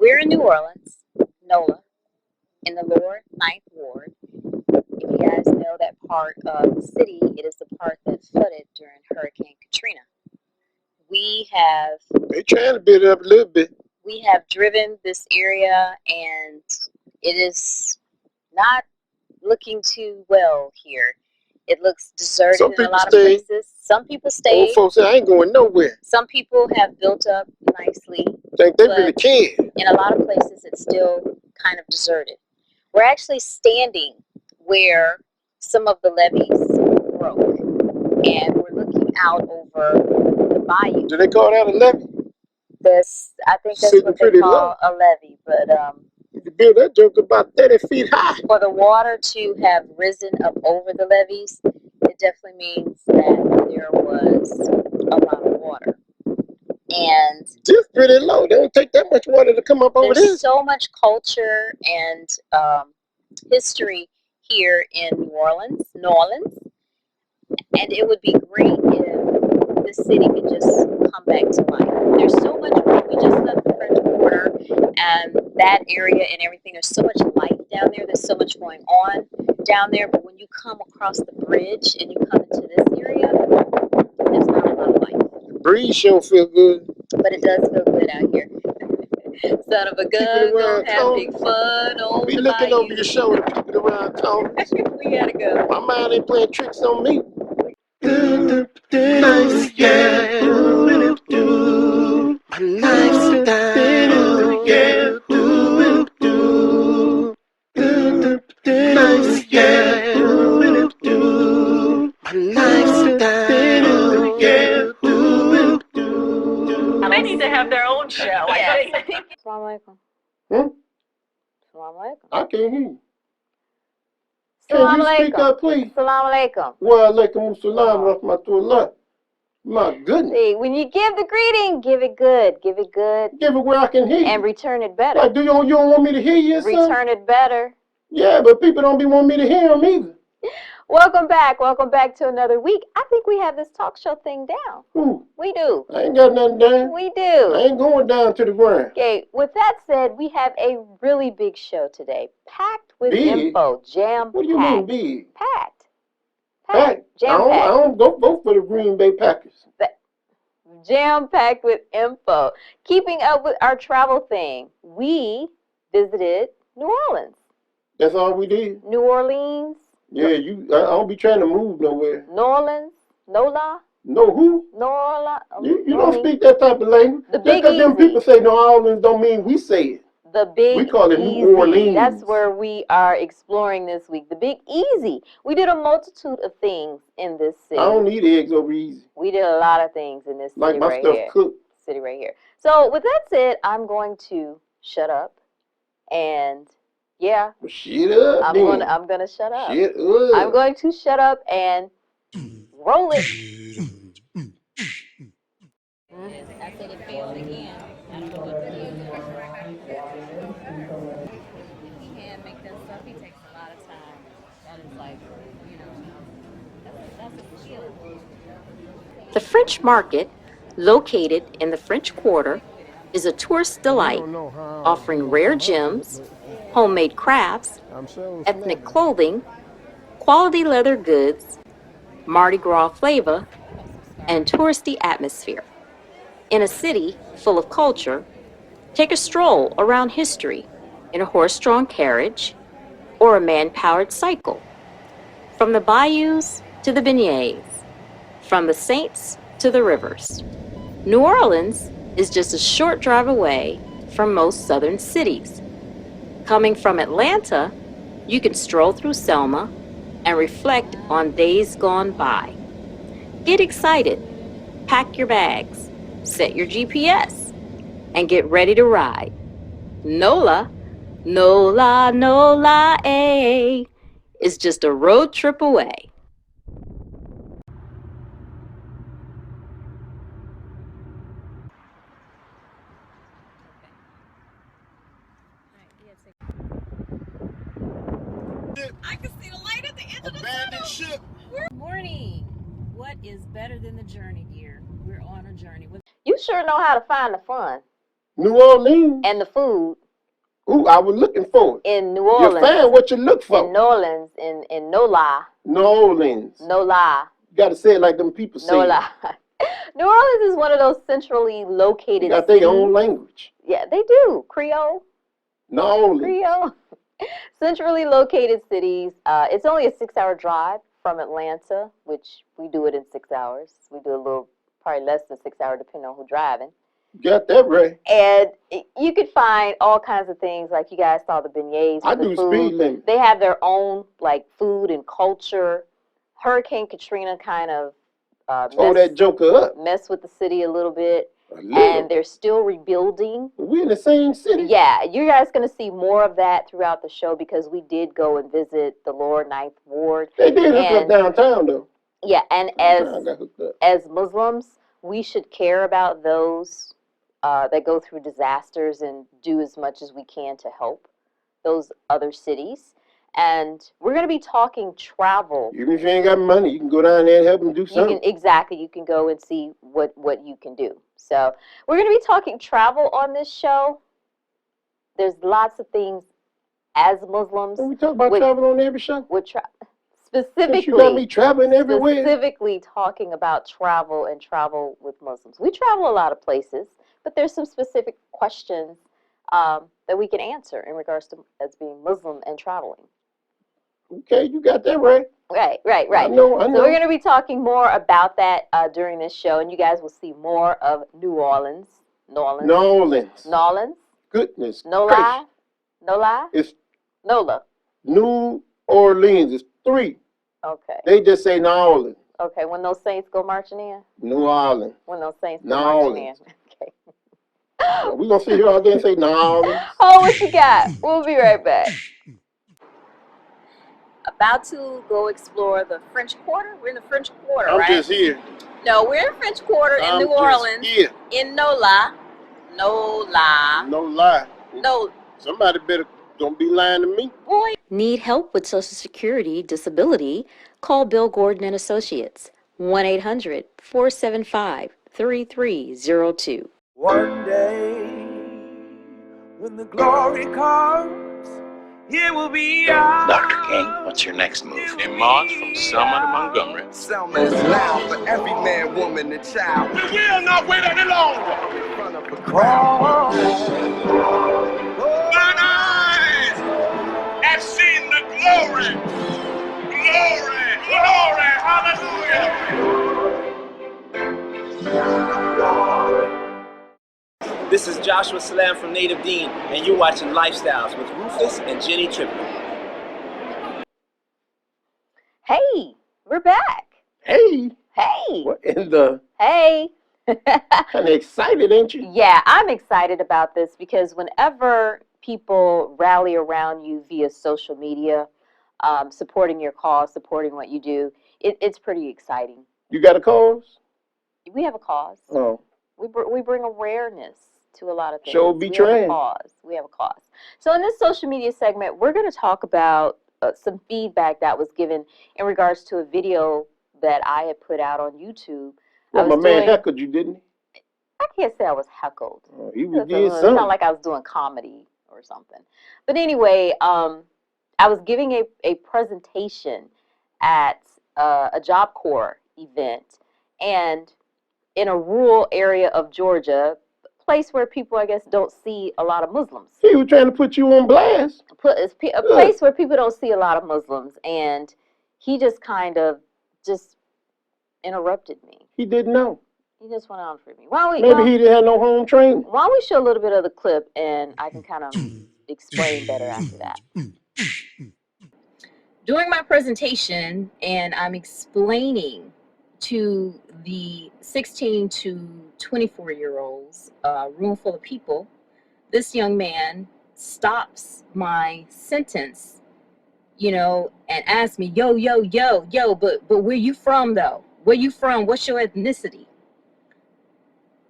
We're in New Orleans, NOLA, in the lower Ninth Ward. If you guys know that part of the city, it is the part that flooded during Hurricane Katrina. They trying to build it up a little bit. We have driven this area, and it is not looking too well here. It looks deserted in a lot of places. Some people stayed. Old folks say, I ain't going nowhere. Some people have built up nicely. Think they really can. In a lot of places, it's still kind of deserted. We're actually standing where some of the levees broke, and we're looking out over the bayou. Do they call that a levee? I think that's what they call a levee, but you can build that joke about 30 feet high. For the water to have risen up over the levees, it definitely means that there was a lot of water. And it's pretty low. They don't take that much water to come up over there. There's so much culture and history here in New Orleans, and it would be great if the city could just come back to life. There's so much room. We just left the French Quarter and that area and everything. There's so much life down there. There's so much going on down there. But when you come across the bridge and you come into this area, there's not a lot of life. The breeze sure feel good. But it does feel good out here. Son of a gun, gonna have big fun on be the looking bayou. over your shoulder, peeping around town. We gotta go. My mind ain't playing tricks on me. My lifestyle, yeah. They need to have their own show. Yes. Assalamu alaikum. Assalamu alaikum. I can't hear you. Assalamu Can you speak alaikum. up, please? Assalamu alaikum. Wa alaikum assalam rahmatullah. My goodness. See, when you give the greeting, give it good. Give it good. Give it where I can hear you. And return it better. Like, you don't want me to hear you or something? Return it better. Yeah, but people don't be wanting me to hear them either. Welcome back to another week. I think we have this talk show thing down. We do. I ain't got nothing down. We do. I ain't going down to the ground. Okay, with that said, we have a really big show today. Packed with info. Jam-packed. What do you mean big? Packed. Jam-packed. I don't go vote for the Green Bay Packers. Jam-packed with info. Keeping up with our travel thing. We visited New Orleans. That's all we did? New Orleans. Yeah, I don't be trying to move nowhere. New Orleans, NOLA. No who? NOLA. You don't speak that type of language. The Big Easy. Them people say New Orleans don't mean we say it. The Big We call it Easy. New Orleans. That's where we are exploring this week. The Big Easy. We did a multitude of things in this city. I don't need eggs over easy. We did a lot of things in this city right here. Like my stuff cooked. City right here. So with that said, I'm going to shut up and yeah. Well, shut up. I'm gonna shut up. Shut up. I'm going to shut up and roll it. I said it failed again. I don't know what to do. He can't make that stuff. He takes a lot of time. That is like, that's a skill. The French Market, located in the French Quarter, is a tourist delight, offering rare gems, homemade crafts, ethnic clothing, quality leather goods, Mardi Gras flavor, and touristy atmosphere. In a city full of culture, take a stroll around history in a horse-drawn carriage or a man-powered cycle. From the bayous to the beignets, from the saints to the rivers, New Orleans is just a short drive away from most southern cities. Coming from Atlanta, you can stroll through Selma and reflect on days gone by. Get excited, pack your bags, set your GPS, and get ready to ride. NOLA, NOLA, NOLA, A, is just a road trip away. I can see the light at the end of the Abandoned ship. Good morning. What is better than the journey, dear? We're on a journey. You sure know how to find the fun. New Orleans. And the food. Ooh, I was looking for it. In New Orleans. You found what you look for. In New Orleans, in NOLA. New Orleans. NOLA. You got to say it like them people say NOLA. New Orleans is one of those centrally located cities. Got their own language. Yeah, they do. Creole. New Orleans. Creole. Centrally located cities. It's only a 6-hour drive from Atlanta, which we do it in 6 hours. We do a little, probably less than 6 hours, depending on who's driving. Got that right. And you could find all kinds of things, like you guys saw the beignets. I do speed limit. They have their own like food and culture. Hurricane Katrina kind of that joker up. Mess with the city a little bit. And they're still rebuilding. We're in the same city. Yeah, you guys going to see more of that throughout the show because we did go and visit the Lower Ninth Ward. They did hook up downtown, though. Yeah, and as Muslims, we should care about those that go through disasters and do as much as we can to help those other cities. And we're going to be talking travel. Even if you ain't got money, you can go down there and help them do something. You can go and see what you can do. So we're going to be talking travel on this show. There's lots of things as Muslims. We talk about travel on every show. Specifically, you got me traveling everywhere. Specifically talking about travel and travel with Muslims. We travel a lot of places, but there's some specific questions that we can answer in regards to as being Muslim and traveling. Okay, you got that right. Right. I know. So we're going to be talking more about that during this show, and you guys will see more of New Orleans. Goodness. NOLA. It's NOLA. New Orleans. It's 3. Okay. They just say New Orleans. Okay, when those saints go marching in? New Orleans. When those saints go marching in. Okay. We're going to sit here all day and say New Orleans. Oh, what you got? We'll be right back. About to go explore the French Quarter. We're in the French Quarter, right? I'm just here. No, we're in the French Quarter in New Orleans. Here. In NOLA. No lie. No. Somebody better don't be lying to me. Boy. Need help with Social Security disability? Call Bill Gordon and Associates. 1-800-475-3302. One day, when the glory comes, it will be ours. Dr. King, what's your next move? In March from Selma to Montgomery. Selma is loud for every man, woman, and child. We will not wait any longer. In front of a crowd. Mine eyes have seen the glory. Hallelujah. This is Joshua Salam from Native Dean, and you're watching Lifestyles with Rufus and Jenny Trippin. Hey, we're back. Hey. What in the... Hey. Kind of excited, ain't you? Yeah, I'm excited about this because whenever people rally around you via social media, supporting your cause, supporting what you do, it's pretty exciting. You got a cause? We have a cause. Oh. We bring awareness to a lot of things. Show be trained. We have a cause. So in this social media segment, we're going to talk about some feedback that was given in regards to a video that I had put out on YouTube. Well, my man heckled you, didn't he? I can't say I was heckled. Oh, he was doing It's something. not like I was doing comedy or something. But anyway, I was giving a presentation at a Job Corps event, and in a rural area of Georgia, a place where people, I guess, don't see a lot of Muslims. He was trying to put you on blast. A place where people don't see a lot of Muslims, and he just kind of just interrupted me. He didn't know. He just went on for me. Maybe he didn't have no home training. Why don't we show a little bit of the clip, and I can kind of explain better after that. During my presentation, and I'm explaining to the 16 to 24-year-olds, room full of people, this young man stops my sentence, and asks me, yo, but where you from though? Where you from? What's your ethnicity?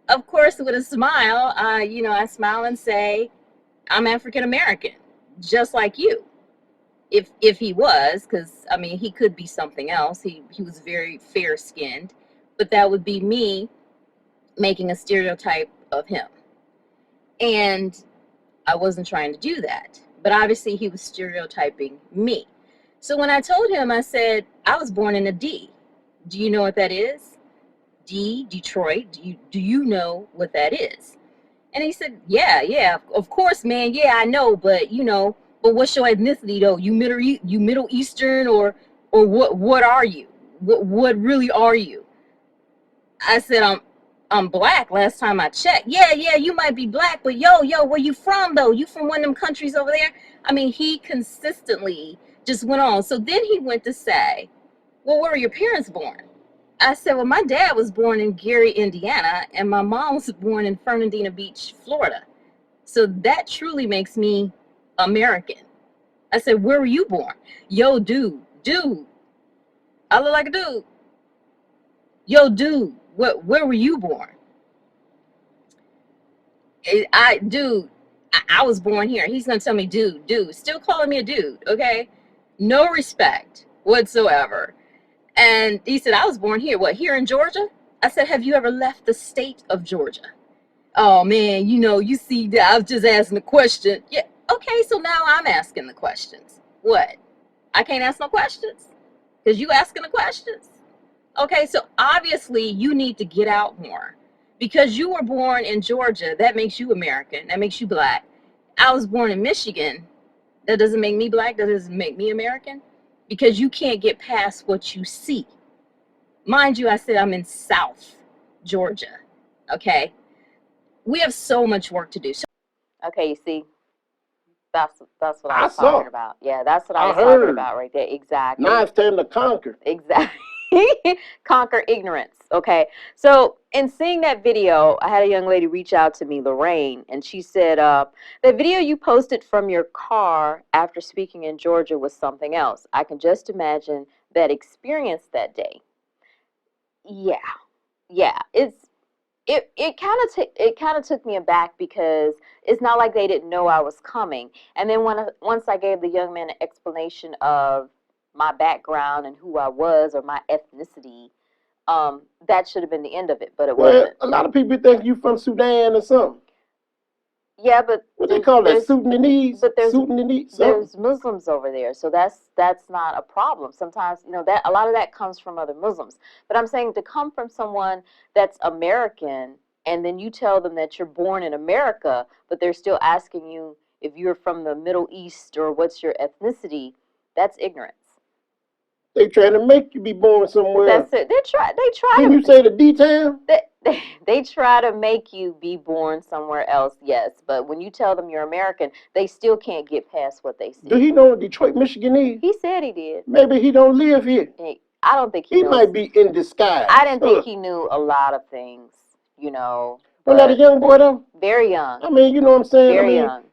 Of course, with a smile, I smile and say, I'm African American, just like you. If he was, because he could be something else. He was very fair skinned, but that would be me making a stereotype of him. And I wasn't trying to do that. But obviously he was stereotyping me. So when I told him, I said, I was born in a D. Do you know what that is? D, Detroit. Do you know what that is? And he said, yeah, of course, man. Yeah, I know, but but what's your ethnicity though? You Middle Eastern or what are you? What really are you? I said, I'm black last time I checked. Yeah, you might be black, but yo, where you from though? You from one of them countries over there? I mean, he consistently just went on. So then he went to say, well, where were your parents born? I said, well, my dad was born in Gary, Indiana, and my mom was born in Fernandina Beach, Florida. So that truly makes me American. I said, where were you born? Yo, dude, I look like a dude. Yo, dude, where were you born? I was born here. He's gonna tell me, dude, still calling me a dude, okay? No respect whatsoever. And he said, I was born here. What, here in Georgia? I said, have you ever left the state of Georgia? Oh man, you see that I was just asking the question. Yeah, okay, so now I'm asking the questions. What? I can't ask no questions? Because you asking the questions? Okay, so obviously you need to get out more. Because you were born in Georgia, that makes you American. That makes you black. I was born in Michigan. That doesn't make me black. That doesn't make me American. Because you can't get past what you see. Mind you, I said I'm in South Georgia. Okay? We have so much work to do. Okay, you see? That's what I was talking about. Yeah, that's what I was talking about right there. Exactly. Now it's time to conquer. Exactly. Conquer ignorance. Okay. So in seeing that video, I had a young lady reach out to me, Lorraine, and she said, the video you posted from your car after speaking in Georgia was something else. I can just imagine that experience that day. Yeah. It kind of took me aback because it's not like they didn't know I was coming. And then once I gave the young man an explanation of my background and who I was or my ethnicity, that should have been the end of it, but it wasn't. A lot of people think you from Sudan or something. Yeah, but what they call that, Sudanese? But there's Muslims over there, so that's not a problem. Sometimes that a lot of that comes from other Muslims. But I'm saying to come from someone that's American and then you tell them that you're born in America, but they're still asking you if you're from the Middle East or what's your ethnicity, that's ignorance. They trying to make you be born somewhere. That's it. They try. Can you say the detail? They try to make you be born somewhere else, yes. But when you tell them you're American, they still can't get past what they see. Do he know what Detroit, Michigan is? He said he did. Maybe he don't live here. I don't think he knows. Might be in disguise. I didn't think he knew a lot of things, Well, not a young boy, though? Very young. I mean, you know what I'm saying? Very young.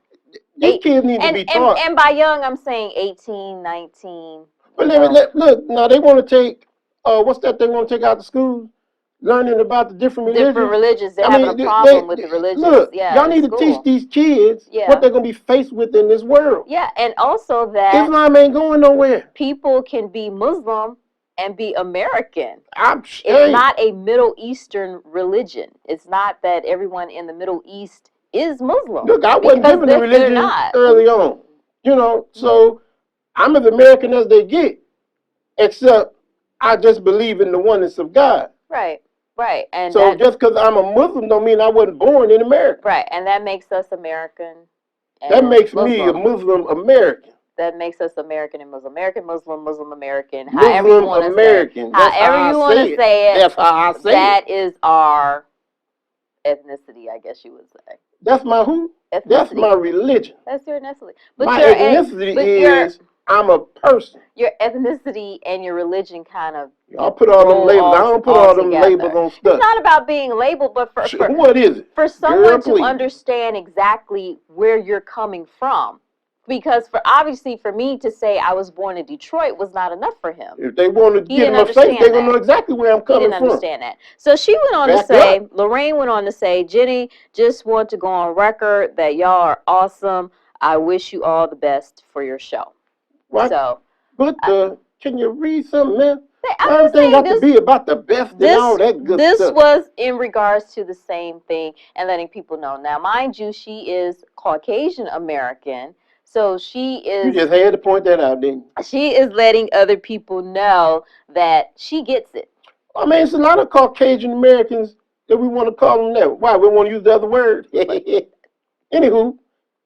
These kids need to be taught. And by young, I'm saying 18, 19. But look, now they want to take, what's that they want to take out of school? Learning about the different religions. Different religions. They're having a problem with the religions. Look, y'all need to teach these kids what they're going to be faced with in this world. Yeah, and also that Islam ain't going nowhere. People can be Muslim and be American. It's not a Middle Eastern religion. It's not that everyone in the Middle East is Muslim. Look, I wasn't given the religion early on. So I'm as American as they get, except I just believe in the oneness of God. Right. And so just because I'm a Muslim don't mean I wasn't born in America. Right, and that makes us American. That makes me a Muslim American. That makes us American and Muslim. American, Muslim American. However you want to say it. However you want to say it. That's how I say it. That is our ethnicity, I guess you would say. That's my who? Ethnicity. That's my religion. That's your ethnicity. But my ethnicity is I'm a person. Your ethnicity and your religion kind of I'll put all them labels. I don't put all them labels on stuff. It's not about being labeled, but for what is it? For someone to understand exactly where you're coming from. Because obviously for me to say I was born in Detroit was not enough for him. If they want to give him a faith, they're going to know exactly where I'm coming from. He didn't understand that. So she went on to say, Lorraine went on to say, Jenny, just want to go on record that y'all are awesome. I wish you all the best for your show. What? So, but can you read something, man? I'm just Everything saying got to be about the best and all that good this stuff. was in regards to the same thing and letting people know. Now, mind you, she is Caucasian American, so she You is just had to point that out, didn't you? she is letting other people know that she gets it. I mean, it's a lot of Caucasian Americans that we want to call them that. Why? We want to use the other word. Anywho,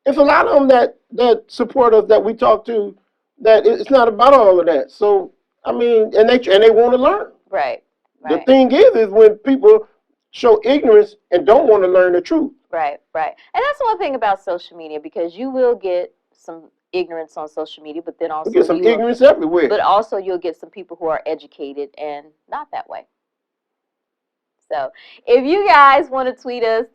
it's a lot of them that support us that we talk to. That it's not about all of that. So I mean, and they want to learn. Right. The thing is when people show ignorance and don't want to learn the truth. Right. And that's one thing about social media, because you will get some ignorance on social media, but then also We get some ignorance everywhere. But also you'll get some people who are educated and not that way. So if you guys want to tweet us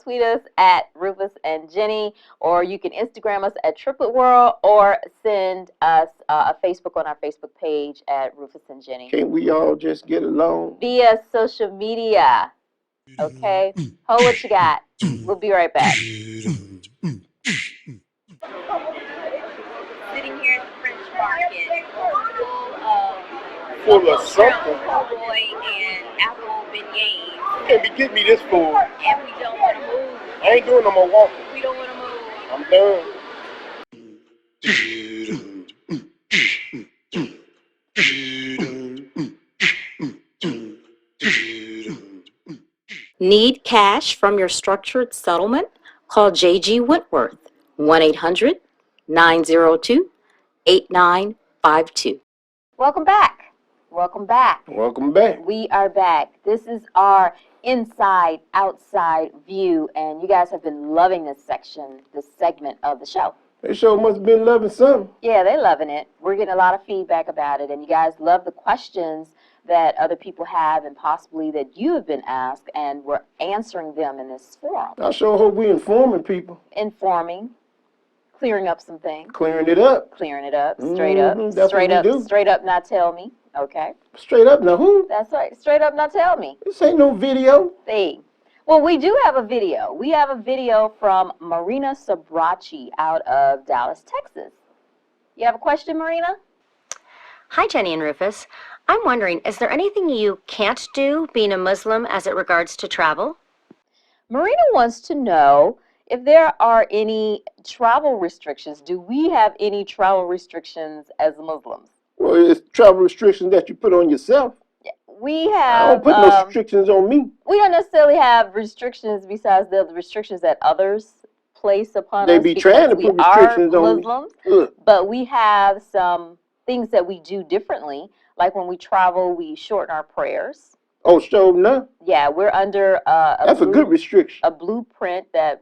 at Rufus and Jenny, or you can Instagram us at Triplet World, or send us a Facebook on our Facebook page at Rufus and Jenny. Can't we all just get along? Via social media. Okay? Ho, what you got? We'll be right back. Sitting here at the French market, Full of something. Boy and apple beignets. You can't be getting me this food. And we don't want to move. I ain't doing no more walking. We don't want to move. I'm done. Need cash from your structured settlement? Call J.G. Whitworth, 1-800-902-8952. Welcome back. Welcome back. We are back. This is our inside, outside view, and you guys have been loving this segment of the show. They sure must have been loving something. Yeah, they're loving it. We're getting a lot of feedback about it, and you guys love the questions that other people have and possibly that you have been asked, and we're answering them in this forum. I sure hope we informing people. Informing, clearing up some things. Clearing it up. Straight up. That's what we do. Straight up, not tell me. Okay. Straight up, now who? That's right. Straight up, not tell me. This ain't no video. See. Well, we do have a video. We have a video from Marina Sabrachi out of Dallas, Texas. You have a question, Marina? Hi, Jenny and Rufus. I'm wondering, is there anything you can't do being a Muslim as it regards to travel? Marina wants to know if there are any travel restrictions. Do we have any travel restrictions as Muslims? Well, it's travel restrictions that you put on yourself. We have. I don't put no restrictions on me. We don't necessarily have restrictions besides the restrictions that others place upon us. They be trying to put restrictions on Muslims, me. but we have some things that we do differently. Like when we travel, we shorten our prayers. Oh, so no? Yeah, we're under That's a good restriction. A blueprint that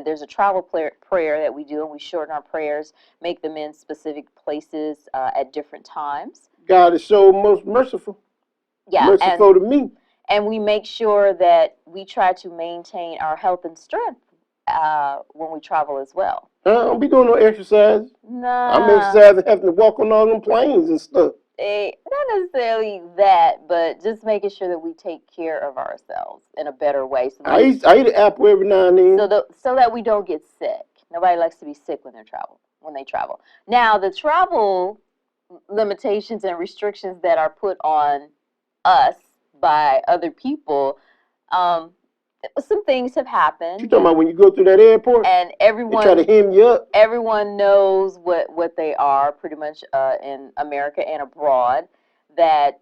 there's a travel prayer that we do, and we shorten our prayers, make them in specific places at different times. God is so most merciful. Yeah, merciful to me. And we make sure that we try to maintain our health and strength when we travel as well. I don't be doing no exercise. Nah. I'm exercising having to walk on all them planes and stuff. Not necessarily that, but just making sure that we take care of ourselves in a better way. So I eat an apple every now and then. So that we don't get sick. Nobody likes to be sick when they travel. Now, the travel limitations and restrictions that are put on us by other people, some things have happened. You talking about when you go through that airport? And everyone they try to hem you up. Everyone knows what they are pretty much in America and abroad, that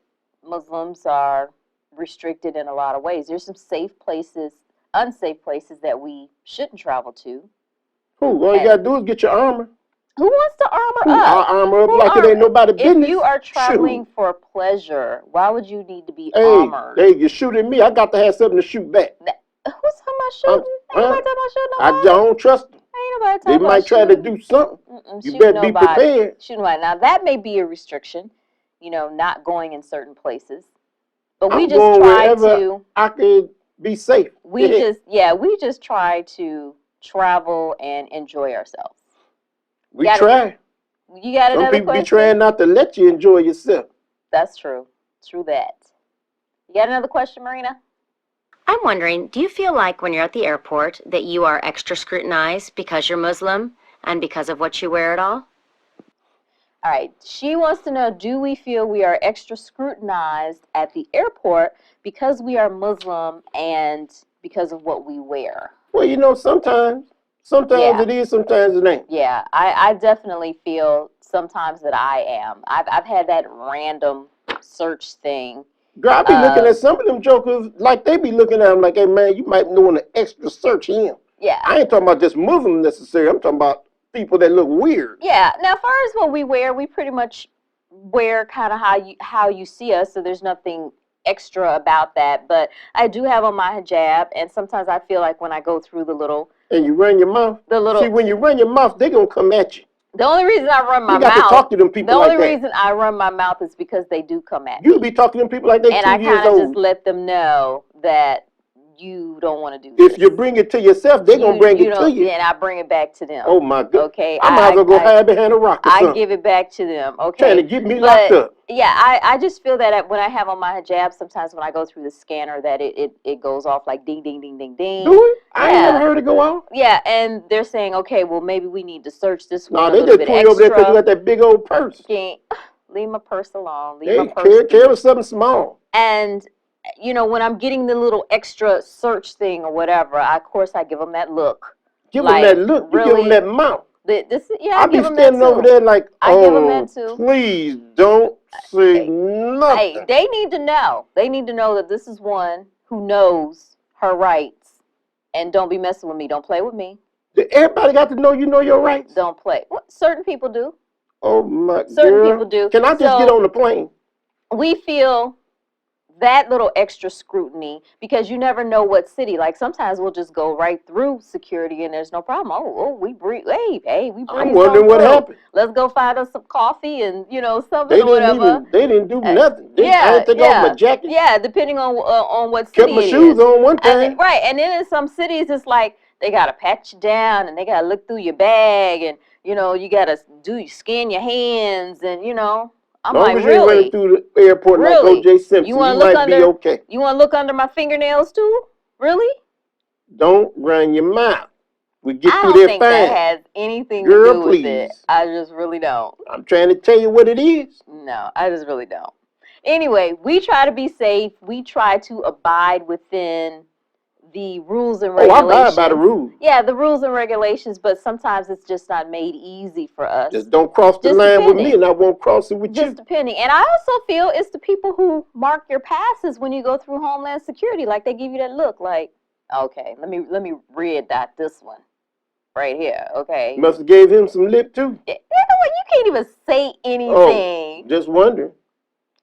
Muslims are restricted in a lot of ways. There's some safe places, unsafe places that we shouldn't travel to. All you gotta do is get your armor. Who wants to armor up? I armor up like it ain't nobody business. If you are traveling for pleasure, why would you need to be armored? Hey, you're shooting me. I got to have something to shoot back. Who's talking about shooting? Ain't nobody talking about shooting I don't trust them. Ain't nobody talking they about might try to do something. You better be prepared. Shooting nobody. Now, that may be a restriction, not going in certain places. But we just try to. I could be safe. We just try to travel and enjoy ourselves. We try. You got another question? Some people be trying not to let you enjoy yourself. That's true. True that. You got another question, Marina? I'm wondering, do you feel like when you're at the airport that you are extra scrutinized because you're Muslim and because of what you wear at all? All right. She wants to know, do we feel we are extra scrutinized at the airport because we are Muslim and because of what we wear? Well, you know, sometimes it is, sometimes it ain't. Yeah, I definitely feel sometimes that I am. I've had that random search thing. Girl, I be looking at some of them jokers like they be looking at them like, hey, man, you might want to extra search him. Yeah. I ain't talking about just Muslim necessarily. I'm talking about people that look weird. Yeah. Now, as far as what we wear, we pretty much wear kind of how you see us, so there's nothing extra about that. But I do have on my hijab, and sometimes I feel like when I go through the little... And you run your mouth? See, when you run your mouth, they going to come at you. The only reason I run my mouth... You got to talk to them people like that. The only reason I run my mouth is because they do come at me. You be talking to them people like they 2 years old. And I kind of just let them know that you don't want to do this. If you bring it to yourself, they're going to bring it to you. And I bring it back to them. Oh, my God. Okay. I might as well go hide behind a rock or something. I give it back to them. Okay. Trying to get me locked up. Yeah, I just feel that when I have on my hijab, sometimes when I go through the scanner, that it goes off like ding, ding, ding, ding, ding. Do it? I ain't never heard it go off. Yeah, and they're saying, okay, well, maybe we need to search this one a little bit extra. No, they just pull you over there because you got that big old purse. Leave my purse alone. Leave my purse. Carry something small. And, you know, when I'm getting the little extra search thing or whatever, of course, I give them that look. Give them that look. You give them that mouth. I be standing over there like, please don't say nothing. Hey, they need to know. They need to know that this is one who knows her rights. And don't be messing with me. Don't play with me. Everybody got to know you know your rights. Don't play. Well, certain people do. Oh, my God. Certain people do. Can I just get on the plane? We feel that little extra scrutiny because you never know what city. Like sometimes we'll just go right through security and there's no problem. We breathe. Hey, we breathe. I'm wondering what happened. Let's go find us some coffee and something or whatever. They didn't do nothing. I had to take off my jacket. Yeah, depending on what city. Kept my shoes on one time. Right, and then in some cities it's like they gotta pat you down and they gotta look through your bag and you gotta scan your hands and I'm like, really? You running through the airport like O.J. Simpson, you might be okay. You want to look under my fingernails too? Really? Don't run your mouth. We get through there fine. I don't think that has anything to do with it. I just really don't. I'm trying to tell you what it is. No, I just really don't. Anyway, we try to be safe. We try to abide within the rules and regulations. I abide by the rules. Yeah, the rules and regulations, but sometimes it's just not made easy for us. Just don't cross the line with me and I won't cross it with you. Just depending. And I also feel it's the people who mark your passes when you go through Homeland Security. Like they give you that look like, okay, let me red dot this one right here, okay? Must have gave him some lip too. You can't even say anything. Oh, just wondering.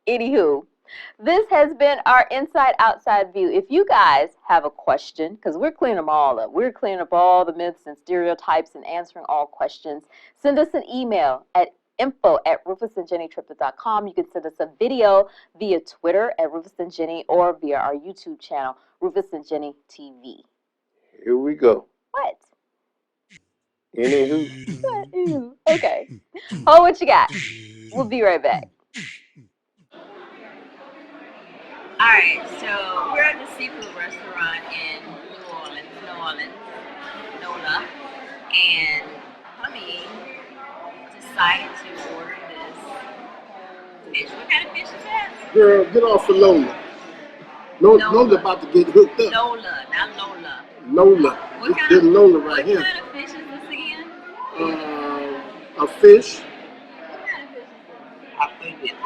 Anywho. This has been our inside-outside view. If you guys have a question, because we're cleaning them all up. We're cleaning up all the myths and stereotypes and answering all questions. Send us an email at info@RufusandJennyTriplet.com. You can send us a video via Twitter at Rufus and Jenny or via our YouTube channel, Rufus and Jenny TV. Here we go. What? Anywho. What? Okay. Oh, what you got? We'll be right back. Alright, so we're at the seafood restaurant in NOLA, NOLA, and hubby decided to order this fish. What kind of fish is that? Girl, get off of Lola. Lola about to get hooked up. NOLA, not Lola. Lola. This is Lola right here. What kind of fish is this again? A fish. What kind of fish is this? I think it's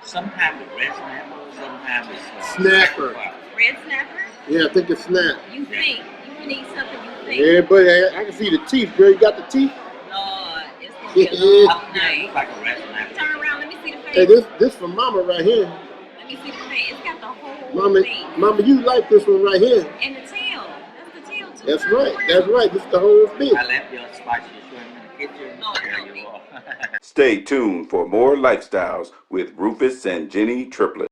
sometimes it's red snapper, sometimes it's snapper. Red snapper? Yeah, I think it's snap. You think? You can eat something you think? Yeah, but I can see the teeth, girl. You got the teeth? Lord, it's going to be a long night. It looks like a red snapper. Turn around, let me see the face. Hey, this for Mama right here. Let me see the face. It's got the whole face. Mama, you like this one right here. And the tail. That's the tail too. That's right. That's right. This is the whole fish. I left your spicy shrimp in the kitchen. No, there you are. Stay tuned for more lifestyles with Rufus and Jenny Triplet.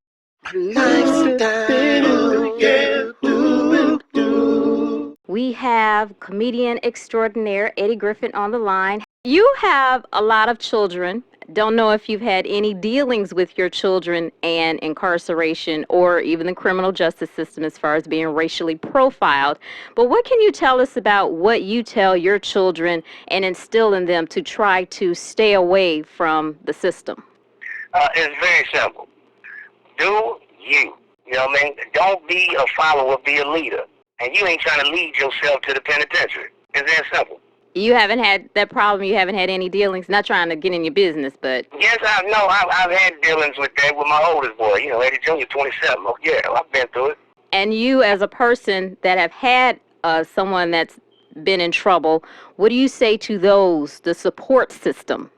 We have comedian extraordinaire Eddie Griffin on the line. You have a lot of children. Don't know if you've had any dealings with your children and incarceration or even the criminal justice system as far as being racially profiled. But what can you tell us about what you tell your children and instill in them to try to stay away from the system? It's very simple. Do you. You know what I mean? Don't be a follower, be a leader. And you ain't trying to lead yourself to the penitentiary. It's that simple. You haven't had that problem? You haven't had any dealings? Not trying to get in your business, but... Yes, I've had dealings with that with my oldest boy. You know, Eddie Jr., 27. Oh, yeah, I've been through it. And you, as a person that have had someone that's been in trouble, what do you say to those, the support system,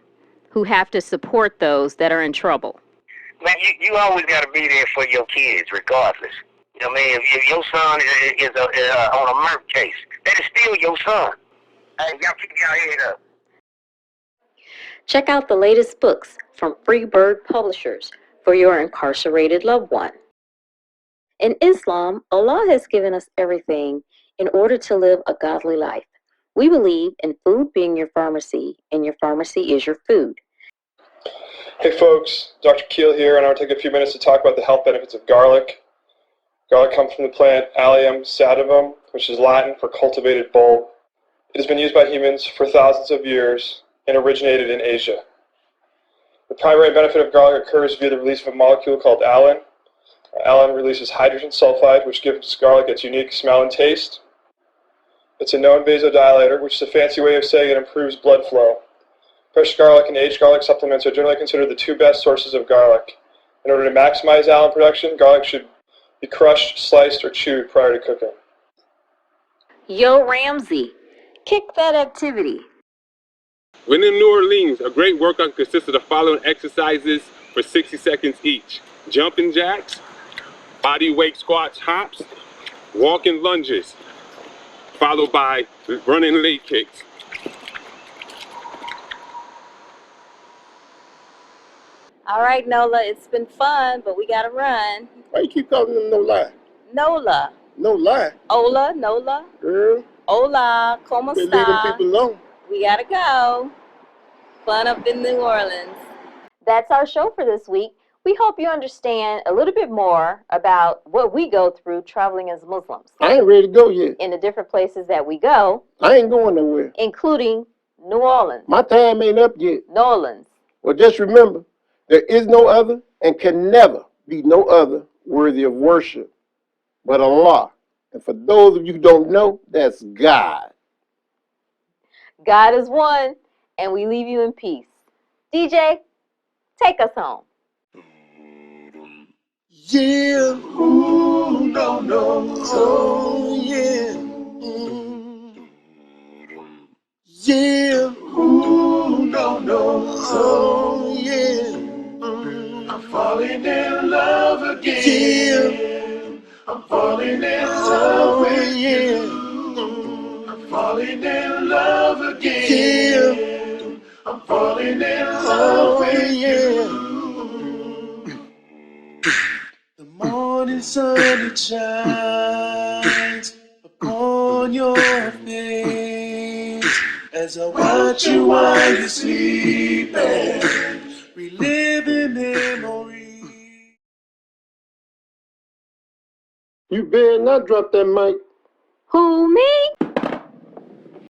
who have to support those that are in trouble? Man, you always got to be there for your kids, regardless. You know what I mean? If your son is on a murder case, that is still your son. Hey, y'all keep your head up. Check out the latest books from Freebird Publishers for your incarcerated loved one. In Islam, Allah has given us everything in order to live a godly life. We believe in food being your pharmacy, and your pharmacy is your food. Hey folks, Dr. Keel here, and I want to take a few minutes to talk about the health benefits of garlic. Garlic comes from the plant Allium sativum, which is Latin for cultivated bulb. It has been used by humans for thousands of years and originated in Asia. The primary benefit of garlic occurs via the release of a molecule called allicin. Allicin releases hydrogen sulfide, which gives garlic its unique smell and taste. It's a known vasodilator, which is a fancy way of saying it improves blood flow. Fresh garlic and aged garlic supplements are generally considered the two best sources of garlic. In order to maximize allicin production, garlic should be crushed, sliced, or chewed prior to cooking. Yo, Ramsey, kick that activity. When in New Orleans, a great workout consists of the following exercises for 60 seconds each. Jumping jacks, body weight squats, hops, walking lunges, followed by running leg kicks. All right, NOLA, it's been fun, but we got to run. Why you keep calling them NOLA? NOLA. No lie. Hola, NOLA. Girl. Hola, ¿cómo They leave them está? people alone. We got to go. Fun up in New Orleans. That's our show for this week. We hope you understand a little bit more about what we go through traveling as Muslims. I ain't ready to go yet. In the different places that we go. I ain't going nowhere. Including New Orleans. My time ain't up yet. New Orleans. Well, just remember, there is no other and can never be no other worthy of worship but Allah. And for those of you who don't know, that's God. God is one, and we leave you in peace. DJ, take us home. Yeah, ooh, no, no, oh, yeah. Yeah, ooh, no, no, oh, yeah. I'm falling in love again. Yeah. I'm falling in love with you. I'm falling in love again. Yeah. I'm falling in love with you. The morning sun it shines upon your face as I watch you while you're sleeping, reliving memories. You better not drop that mic. Who, me?